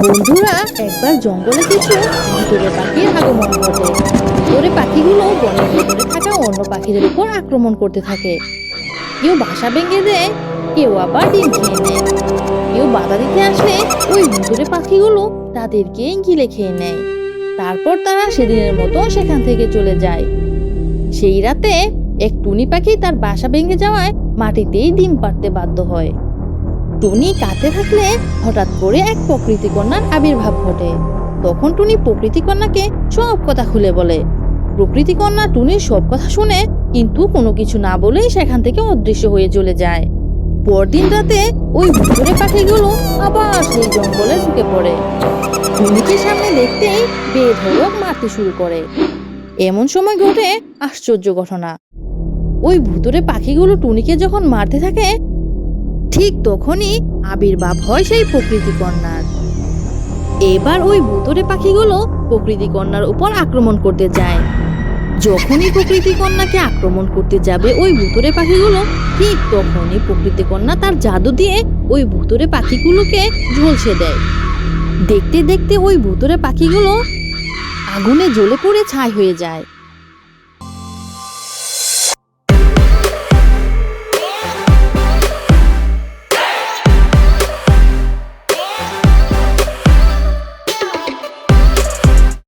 বন্ধুরা, একবার জঙ্গলে কিছু ভুতুড়ে পাখির আগমন ঘটে। ভুতুড়ে পাখিগুলো বনের ভেতরে থাকা অন্য পাখিদের উপর আক্রমণ করতে থাকে। কেউ বাসা ভেঙে দেয়, কেউ আবার ডিম খেয়ে নেয়। কেউ বাধা দিতে আসলে ওই ভুতুড়ে পাখিগুলো তাদেরকে গিলে খেয়ে নেয়। তারপর তারা সেদিনের মতো সেখান থেকে চলে যায়। সেই রাতে এক টুনি পাখি তার বাসা ভেঙে যাওয়ায় মাটিতেই ডিম পাড়তে বাধ্য হয়। টুনি কাঁদতে থাকলে হঠাৎ করে এক প্রকৃতি কন্যার আবির্ভাব ঘটে। তখন টুনি প্রকৃতি কন্যাকে সব কথা খুলে বলে। প্রকৃতি কন্যা টুনির সব কথা শুনে কিন্তু কোনো কিছু না বলেই সেখান থেকে অদৃশ্য হয়ে চলে যায়। পরদিন রাতে ওই ভুতুড়ে পাখিগুলো আবার সেই জঙ্গলে ঢুকে পড়ে। টুনিকে সামনে দেখতেই বেধড়ক মারতে শুরু করে। এমন সময় ঘটে আশ্চর্য ঘটনা। ওই ভুতুড়ে পাখিগুলো টুনিকে যখন মারতে থাকে, ঠিক তখনই আবির্ভাব হয় সেই প্রকৃতি কন্যার। এবার ওই ভুতুড়ে পাখিগুলো প্রকৃতি কন্যার উপর আক্রমণ করতে যায়। যখনই প্রকৃতি কন্যাকে আক্রমণ করতে যাবে ওই ভুতুড়ে পাখিগুলো, ঠিক তখনই প্রকৃতি কন্যা তার জাদু দিয়ে ওই ভুতুড়ে পাখিগুলোকে ঝলসে দেয়। দেখতে দেখতে ওই ভুতুড়ে পাখিগুলো আগুনে জ্বলে পুড়ে ছাই হয়ে যায়।